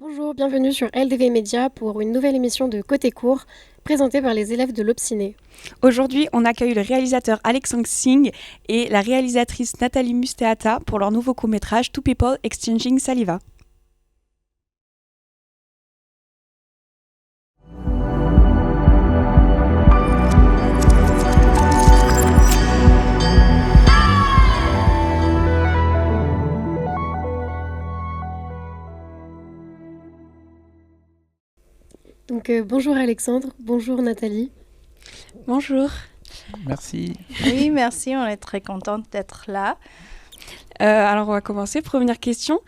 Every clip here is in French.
Bonjour, bienvenue sur LDV Média pour une nouvelle émission de Côté Court, présentée par les élèves de l'Obstiné. Aujourd'hui, on accueille le réalisateur Alexandre Singh et la réalisatrice Nathalie Musteata pour leur nouveau court-métrage Two People Exchanging Saliva. Donc bonjour Alexandre, bonjour Nathalie. Bonjour. Merci. Oui, merci, on est très contente d'être là. Alors on va commencer. Première question.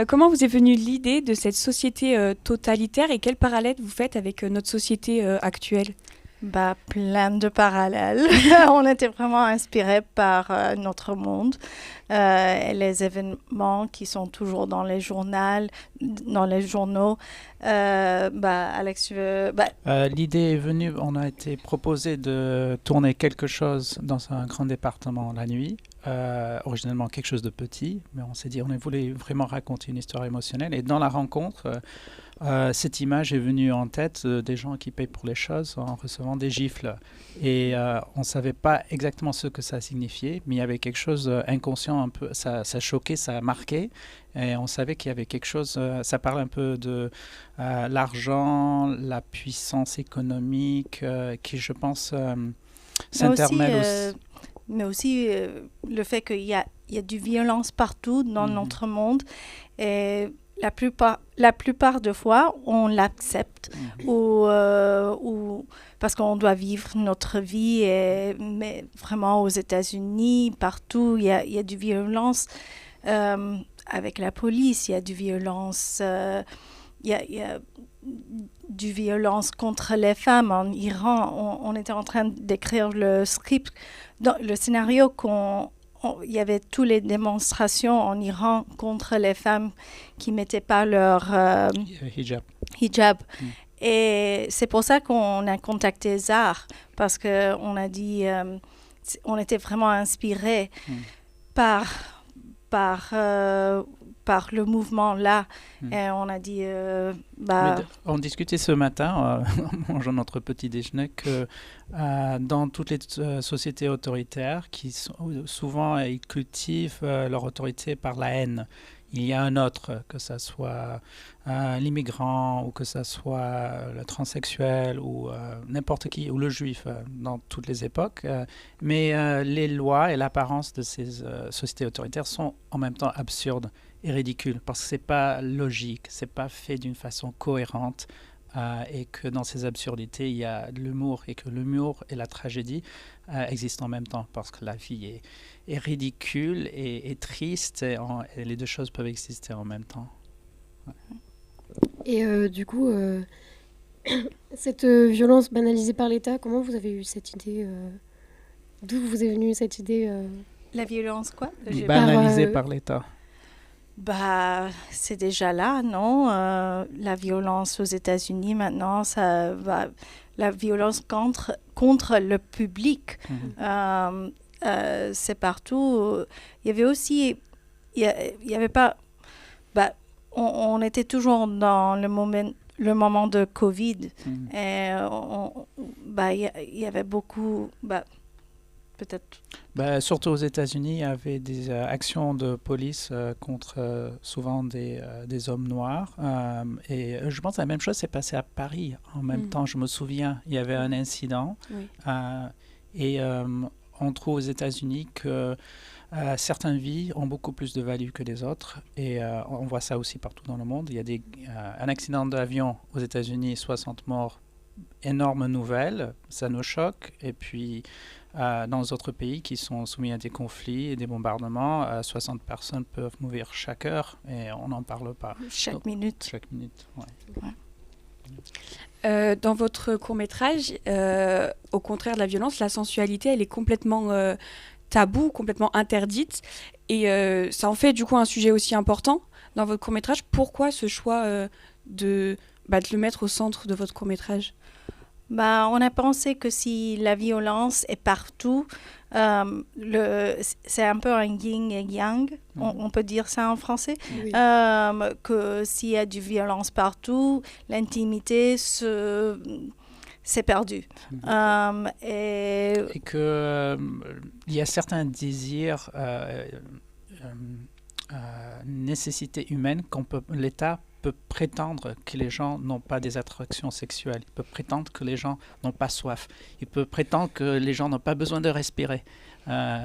Comment vous est venue l'idée de cette société totalitaire et quel parallèle vous faites avec notre société actuelle ? Plein de parallèles. On était vraiment inspirés par notre monde et les événements qui sont toujours dans les journaux. Alex, tu veux... L'idée est venue, on a été proposé de tourner quelque chose dans un grand département la nuit. Originellement quelque chose de petit, mais on s'est dit on voulait vraiment raconter une histoire émotionnelle. Et dans la rencontre, cette image est venue en tête des gens qui payent pour les choses en recevant des gifles. Et on ne savait pas exactement ce que ça signifiait, mais il y avait quelque chose inconscient, un peu, ça choquait, ça marquait. Et on savait qu'il y avait quelque chose, ça parle un peu de l'argent, la puissance économique, qui je pense s'intermêle aussi. Mais aussi le fait qu'il y a du violence partout dans notre monde. Et la plupart de fois, on l'accepte ou parce qu'on doit vivre notre vie. Mais vraiment, aux États-Unis, partout, il y a du violence avec la police. Il y a du violence. Il y a du violence contre les femmes. En Iran, on était en train d'écrire le script, le scénario il y avait toutes les démonstrations en Iran contre les femmes qui ne mettaient pas leur hijab. Et c'est pour ça qu'on a contacté Zar, parce qu'on a dit, on était vraiment inspirés par le mouvement là. Et on a dit... on discutait ce matin, en mangeant notre petit déjeuner, que dans toutes les sociétés autoritaires, souvent ils cultivent leur autorité par la haine. Il y a un autre, que ce soit l'immigrant ou que ce soit le transsexuel ou n'importe qui, ou le juif dans toutes les époques. Mais les lois et l'apparence de ces sociétés autoritaires sont en même temps absurdes et ridicules parce que ce n'est pas logique, ce n'est pas fait d'une façon cohérente. Et que dans ces absurdités, il y a de l'humour et que l'humour et la tragédie existent en même temps parce que la vie est ridicule et triste et les deux choses peuvent exister en même temps. Ouais. Et du coup, cette violence banalisée par l'État, comment vous avez eu cette idée D'où vous est venue cette idée La violence, quoi Banalisée par l'État. C'est déjà là, non? La violence aux États-Unis maintenant, la violence contre le public, c'est partout. Il y avait aussi, il y avait pas, on était toujours dans le moment de Covid, et il y avait beaucoup, peut-être. Surtout aux États-Unis, il y avait des actions de police contre souvent des hommes noirs. Et je pense que la même chose s'est passée à Paris. En même temps, je me souviens, il y avait un incident. Et on trouve aux États-Unis que certaines vies ont beaucoup plus de valeur que les autres. Et on voit ça aussi partout dans le monde. Il y a un accident d'avion aux États-Unis, 60 morts. Énorme nouvelle, ça nous choque. Et puis... dans d'autres pays qui sont soumis à des conflits et des bombardements, 60 personnes peuvent mourir chaque heure et on n'en parle pas. Chaque minute. Chaque minute, ouais. Dans votre court-métrage, au contraire de la violence, la sensualité, elle est complètement taboue, complètement interdite. Et ça en fait du coup un sujet aussi important dans votre court-métrage. Pourquoi ce choix de le mettre au centre de votre court-métrage ? On a pensé que si la violence est partout, c'est un peu un yin et yang, on peut dire ça en français, Oui. que s'il y a du violence partout, l'intimité c'est perdu. Et que il y a certains désirs, nécessités humaines l'État peut prétendre que les gens n'ont pas des attractions sexuelles. Il peut prétendre que les gens n'ont pas soif. Il peut prétendre que les gens n'ont pas besoin de respirer.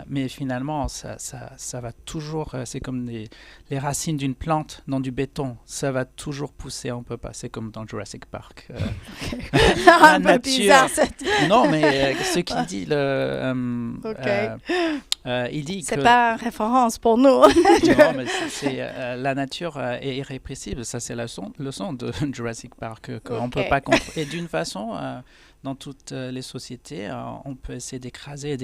Mais finalement, ça va toujours... c'est comme les racines d'une plante dans du béton. Ça va toujours pousser, on ne peut pas. C'est comme dans Jurassic Park. Un peu bizarre, cette... Non, mais ce qu'il dit, il dit c'est que... pas une référence pour nous. Non, mais la nature est irrépressible. Ça, c'est la leçon de Jurassic Park qu'on ne peut pas comprendre. Et d'une façon, dans toutes les sociétés, on peut essayer d'écraser,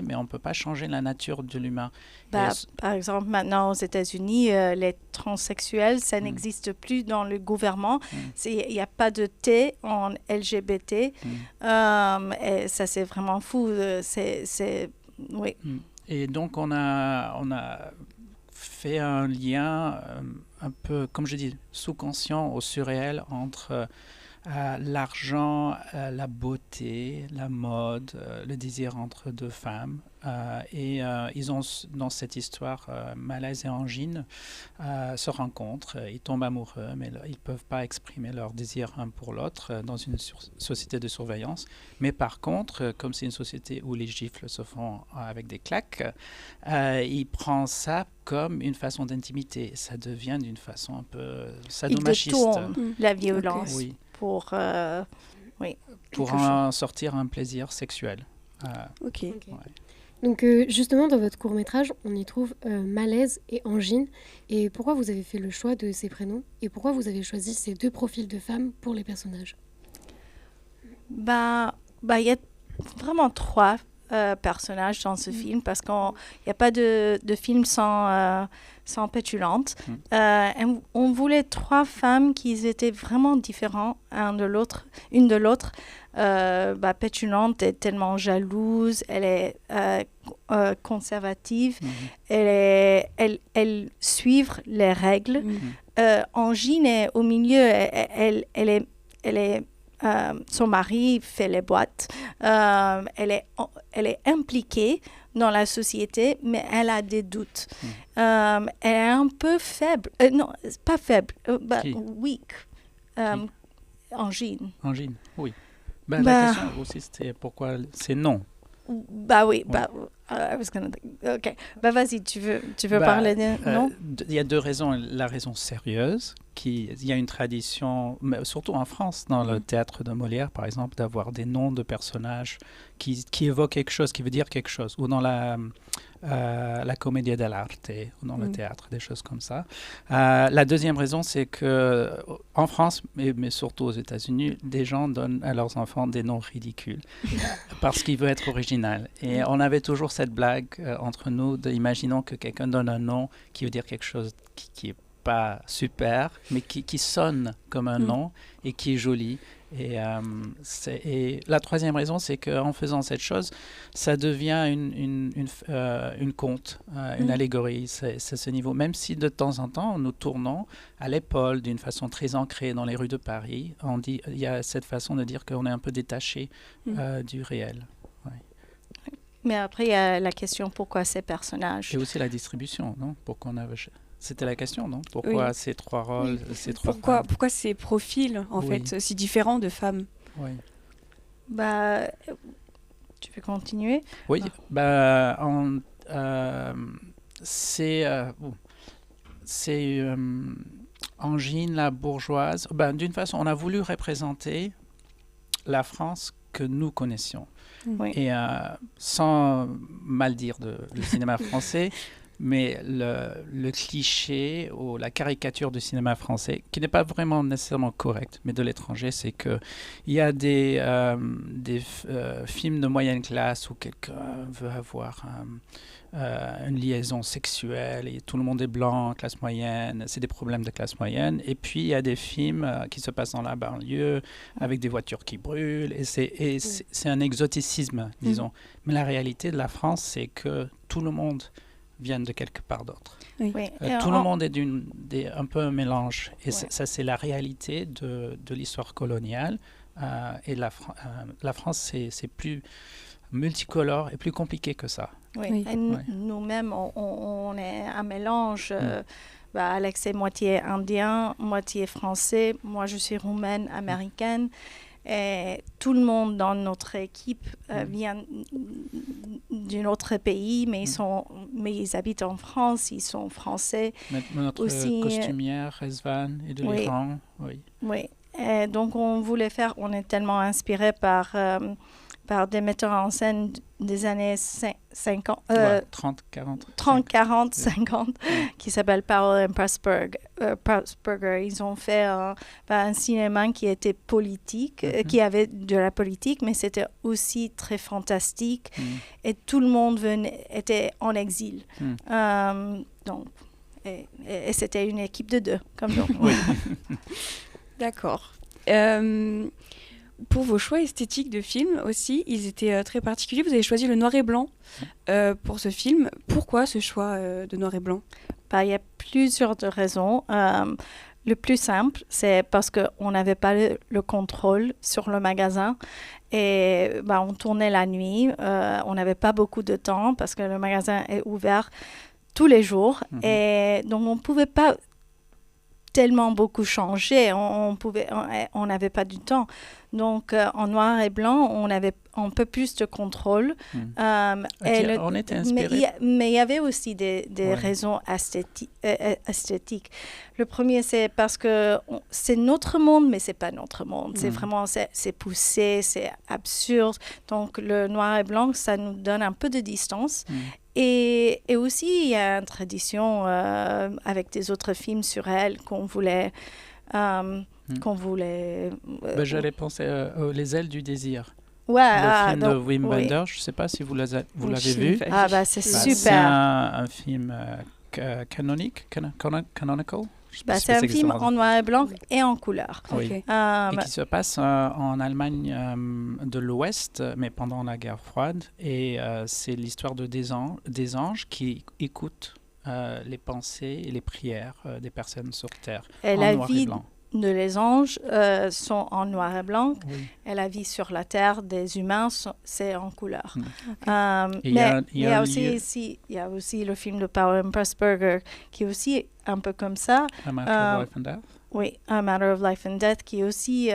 mais on ne peut pas changer la nature de l'humain. Par exemple, maintenant aux États-Unis, les transsexuels, ça n'existe plus dans le gouvernement. Il n'y a pas de T en LGBT. Et ça, c'est vraiment fou. Oui. Et donc, on a fait un lien un peu, comme je dis, sous-conscient au surréel entre l'argent, la beauté, la mode, le désir entre deux femmes. Et ils ont, dans cette histoire, Malaise et Angine se rencontrent, ils tombent amoureux, mais ils ne peuvent pas exprimer leur désir un pour l'autre dans une société de surveillance. Mais par contre, comme c'est une société où les gifles se font avec des claques, il prend ça comme une façon d'intimité. Ça devient d'une façon un peu sadomachiste. Il détourne la violence. Oui. Pour en sortir un plaisir sexuel. Ok. Ouais. Donc justement, dans votre court-métrage, on y trouve Malaise et Angine. Et pourquoi vous avez fait le choix de ces prénoms? Et pourquoi vous avez choisi ces deux profils de femmes pour les personnages? Il y a vraiment trois personnages dans ce film parce qu'il n'y a pas de film sans pétulante. On voulait trois femmes qui étaient vraiment différentes une de l'autre. Pétulante est tellement jalouse, elle est conservative, elle suit les règles. Angine est au milieu, elle est son mari fait les boîtes. Elle est impliquée dans la société, mais elle a des doutes. Elle est un peu faible. Non, pas faible. Weak. Angine. Angine, oui. La question aussi, c'était pourquoi c'est non. Oui. I was gonna OK. Vas-y, tu veux parler de non? Il y a deux raisons. La raison sérieuse, il y a une tradition, mais surtout en France, dans le théâtre de Molière, par exemple, d'avoir des noms de personnages qui évoquent quelque chose, qui veut dire quelque chose. Ou dans la commedia dell'arte, ou dans le théâtre, des choses comme ça. La deuxième raison, c'est qu'en France, mais surtout aux États-Unis, des gens donnent à leurs enfants des noms ridicules parce qu'ils veulent être original. Et on avait toujours cette blague entre nous imaginons que quelqu'un donne un nom qui veut dire quelque chose qui est pas super, mais qui sonne comme un nom et qui est joli. Et la troisième raison, c'est qu'en faisant cette chose, ça devient une conte, une allégorie. C'est ce niveau. Même si de temps en temps, nous tournons à l'épaule d'une façon très ancrée dans les rues de Paris, il y a cette façon de dire qu'on est un peu détaché du réel. Ouais. Mais après, il y a la question pourquoi ces personnages. Et aussi la distribution, non? C'était la question, non? Pourquoi ces trois rôles, ces trois femmes? Pourquoi ces profils, en fait, si différents de femmes? Oui. Tu veux continuer? Oui. C'est Angine, la bourgeoise. D'une façon, on a voulu représenter la France que nous connaissions. Et sans mal dire le cinéma français, Mais le cliché ou la caricature du cinéma français, qui n'est pas vraiment nécessairement correct, mais de l'étranger, c'est qu'il y a des films de moyenne classe où quelqu'un veut avoir une liaison sexuelle et tout le monde est blanc, classe moyenne, c'est des problèmes de classe moyenne. Et puis il y a des films qui se passent dans la banlieue avec des voitures qui brûlent et c'est un exoticisme, disons. Mais la réalité de la France, c'est que tout le monde vient de quelque part d'autre. Oui. Tout le monde est un peu un mélange. Et ça, c'est la réalité de l'histoire coloniale. Et la France, c'est plus multicolore et plus compliqué que ça. Oui. Et nous-mêmes, on est un mélange. Alex est moitié indien, moitié français. Moi, je suis roumaine, américaine. Et tout le monde dans notre équipe vient d'un autre pays, mais ils habitent en France, ils sont français. Notre costumière, Rezvan, est de l'Iran. Oui. Et donc, on est tellement inspiré par des metteurs en scène des années 50, 30, 40, 50, qui s'appellent Powell et Pressburger. Ils ont fait un cinéma qui était politique, qui avait de la politique, mais c'était aussi très fantastique. Et tout le monde était en exil. Donc, et c'était une équipe de 2, comme nous. Oui. D'accord. Pour vos choix esthétiques de films aussi, ils étaient très particuliers. Vous avez choisi le noir et blanc pour ce film. Pourquoi ce choix de noir et blanc ? Il y a plusieurs raisons. Le plus simple, c'est parce qu'on n'avait pas le contrôle sur le magasin. Et on tournait la nuit. On n'avait pas beaucoup de temps parce que le magasin est ouvert tous les jours. Et donc, on ne pouvait pas tellement beaucoup changer. On n'avait pas du temps. Donc, en noir et blanc, on avait un peu plus de contrôle. On était inspirés. Mais il y avait aussi des raisons esthétiques. Le premier, c'est parce que c'est notre monde, mais ce n'est pas notre monde. C'est vraiment, c'est poussé, c'est absurde. Donc, le noir et blanc, ça nous donne un peu de distance. Et aussi, il y a une tradition avec des autres films sur elle qu'on voulait... J'allais penser Les ailes du désir. Ouais, le film de Wim Wenders, je ne sais pas si vous l'avez vu. C'est super. C'est un film canonical. C'est un film en noir et blanc et en couleur. Oui. Et qui se passe en Allemagne de l'Ouest, mais pendant la guerre froide. Et c'est l'histoire de des anges qui écoutent les pensées et les prières des personnes sur Terre et en noir et blanc. Les anges sont en noir et blanc, et la vie sur la terre des humains, c'est en couleur. Il y a aussi le film de Powell et Pressburger, qui est aussi un peu comme ça. A Matter of Life and Death. Oui, A Matter of Life and Death, qui est aussi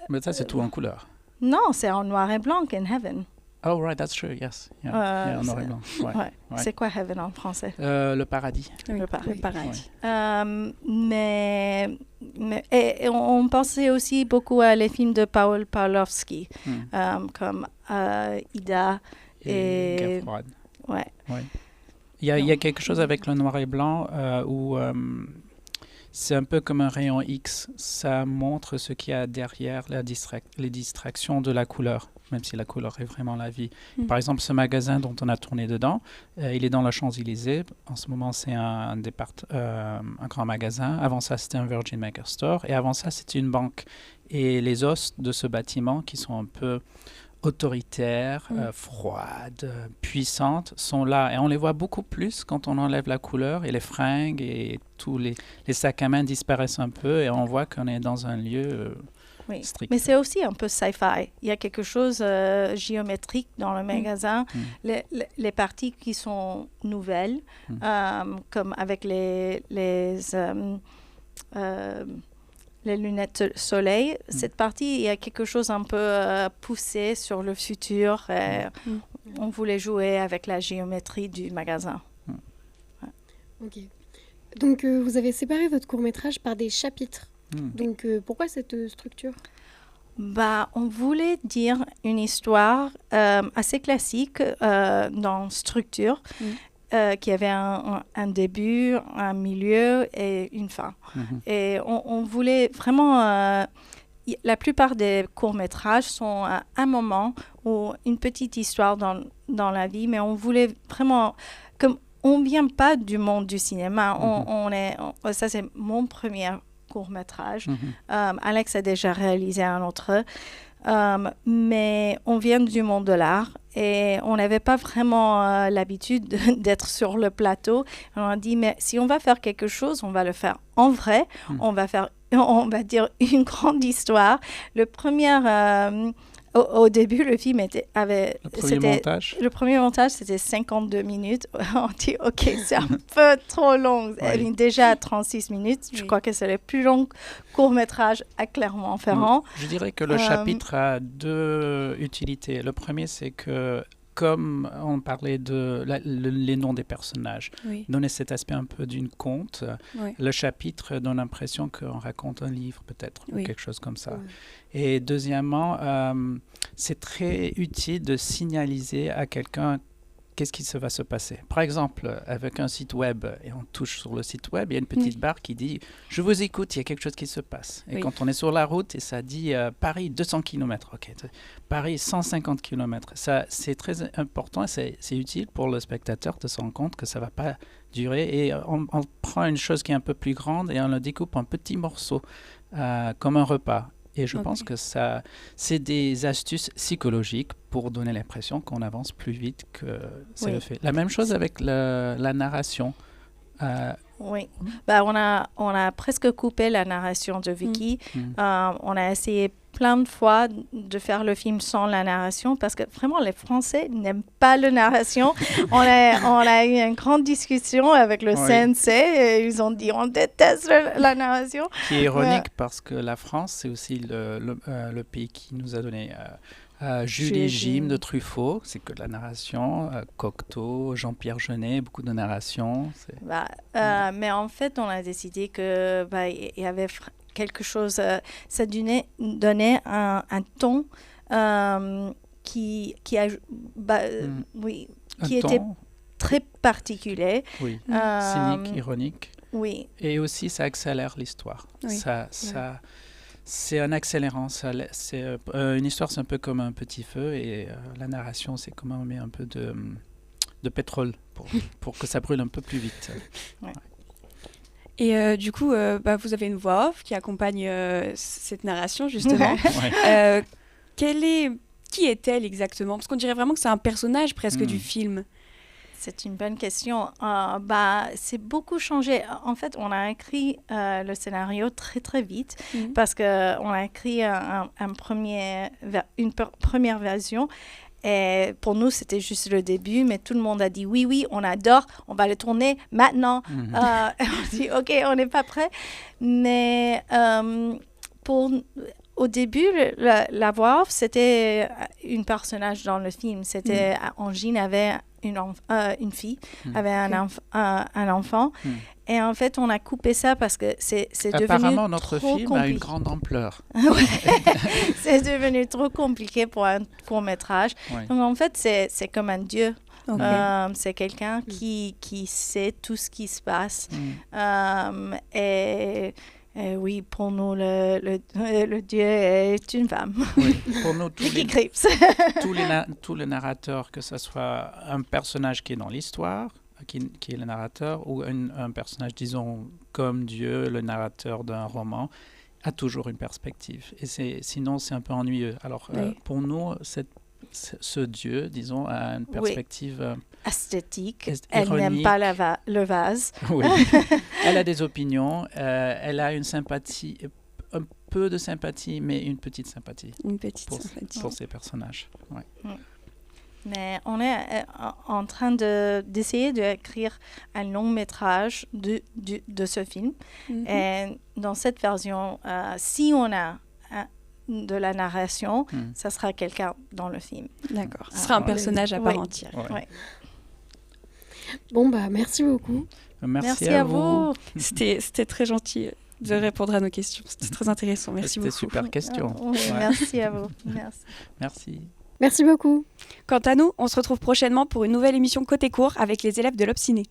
Mais ça, c'est tout en couleur. Non, c'est en noir et blanc, In Heaven. Oh, right, that's true, yes. Yeah, en noir et blanc. Ouais. C'est quoi Heaven en français? Le paradis. Le paradis. Ouais. Et on pensait aussi beaucoup à les films de Paul Pawlowski, comme Ida et Guerre froide. Ouais. Il y a quelque chose avec le noir et blanc où c'est un peu comme un rayon X. Ça montre ce qu'il y a derrière les distractions de la couleur, même si la couleur est vraiment la vie. Par exemple, ce magasin dont on a tourné dedans, il est dans la Champs-Élysées. En ce moment, c'est un grand magasin. Avant ça, c'était un Virgin Megastore. Et avant ça, c'était une banque. Et les os de ce bâtiment, qui sont un peu autoritaires, froides, puissantes, sont là. Et on les voit beaucoup plus quand on enlève la couleur et les fringues et tous les sacs à main disparaissent un peu et on voit qu'on est dans un lieu strict. Mais c'est aussi un peu sci-fi. Il y a quelque chose géométrique dans le magasin. Les parties qui sont nouvelles, comme avec les lunettes de soleil, cette partie, il y a quelque chose un peu poussé sur le futur. On voulait jouer avec la géométrie du magasin. Ok. Donc, vous avez séparé votre court-métrage par des chapitres. Donc, pourquoi cette structure ? On voulait dire une histoire assez classique dans structure, qui avait un début, un milieu et une fin. Et on voulait vraiment... la plupart des courts-métrages sont à un moment ou une petite histoire dans la vie, mais on voulait vraiment... Comme on ne vient pas du monde du cinéma. Ça, c'est mon premier court-métrage. Alex a déjà réalisé un autre. Mais on vient du monde de l'art et on n'avait pas vraiment l'habitude d'être sur le plateau. On a dit, mais si on va faire quelque chose, on va le faire en vrai. On va dire une grande histoire. Au début, le film avait... Le premier montage, c'était 52 minutes. On dit, OK, c'est un peu trop long. Oui. Déjà 36 minutes. Je crois que c'est le plus long court-métrage à Clermont-Ferrand. Je dirais que le chapitre a deux utilités. Le premier, c'est que comme on parlait les noms des personnages, donner cet aspect un peu d'une conte, le chapitre donne l'impression qu'on raconte un livre peut-être, ou quelque chose comme ça. Et deuxièmement, c'est très utile de signaliser à quelqu'un qu'est-ce qui va se passer. Par exemple, avec un site web, et on touche sur le site web, il y a une petite barre qui dit « Je vous écoute, il y a quelque chose qui se passe ». Et quand on est sur la route et ça dit Paris 200 km, ok, Paris 150 km, ça, c'est très important et c'est utile pour le spectateur de se rendre compte que ça ne va pas durer. Et on prend une chose qui est un peu plus grande et on la découpe en petits morceaux, comme un repas. Et je pense que c'est des astuces psychologiques pour donner l'impression qu'on avance plus vite que c'est le fait. La même chose avec la narration. Oui, on a presque coupé la narration de Vicky. On a essayé plein de fois de faire le film sans la narration parce que vraiment les Français n'aiment pas la narration. on a eu une grande discussion avec le CNC et ils ont dit on déteste la narration. Qui est ironique parce que la France c'est aussi le pays qui nous a donné Julie et Jim de Truffaut, c'est que de la narration, Cocteau, Jean-Pierre Jeunet, beaucoup de narration. Mais en fait, on a décidé que il y avait quelque chose, ça donnait un ton qui était très particulier. Oui, cynique, ironique. Oui. Et aussi, ça accélère l'histoire. C'est un accélérant. Une histoire, c'est un peu comme un petit feu et la narration, c'est comme on met un peu de pétrole pour que ça brûle un peu plus vite. Et du coup, vous avez une voix off qui accompagne cette narration, justement. Qui est-elle exactement ? Parce qu'on dirait vraiment que c'est un personnage presque du film. C'est une bonne question. C'est beaucoup changé. En fait, on a écrit le scénario très, très vite parce qu'on a écrit une première version. Et pour nous, c'était juste le début, mais tout le monde a dit oui, on adore, on va le tourner maintenant. On dit OK, on n'est pas prêt. Mais au début, la voix off, c'était une personnage dans le film. C'était Angine avait une fille, avait un enfant. Et en fait, on a coupé ça parce que c'est devenu apparemment, notre trop film compliqué. a une grande ampleur. C'est devenu trop compliqué pour un court-métrage. Donc, en fait, c'est comme un dieu. C'est quelqu'un qui sait tout ce qui se passe. Et oui, pour nous, le dieu est une femme. Oui, pour nous, tous les narrateurs, que ce soit un personnage qui est dans l'histoire, qui est le narrateur, ou un personnage, disons, comme Dieu, le narrateur d'un roman, a toujours une perspective. Et sinon, c'est un peu ennuyeux. Alors, pour nous, ce Dieu, disons, a une perspective... esthétique. Elle n'aime pas le vase. Oui. Elle a des opinions. Elle a une sympathie, un peu de sympathie, mais une petite sympathie. Pour ses personnages. Ouais. Mais on est en train d'essayer d'écrire un long métrage de ce film. Et dans cette version, si on a de la narration, ça sera quelqu'un dans le film. D'accord. Ce sera un personnage à part entière. Ouais. Bon, merci beaucoup. Merci à vous. C'était très gentil de répondre à nos questions. C'était très intéressant. Merci beaucoup. C'était super question. Oui, merci à vous. Merci. Merci. Merci beaucoup. Quant à nous, on se retrouve prochainement pour une nouvelle émission Côté Cours avec les élèves de l'Obciné.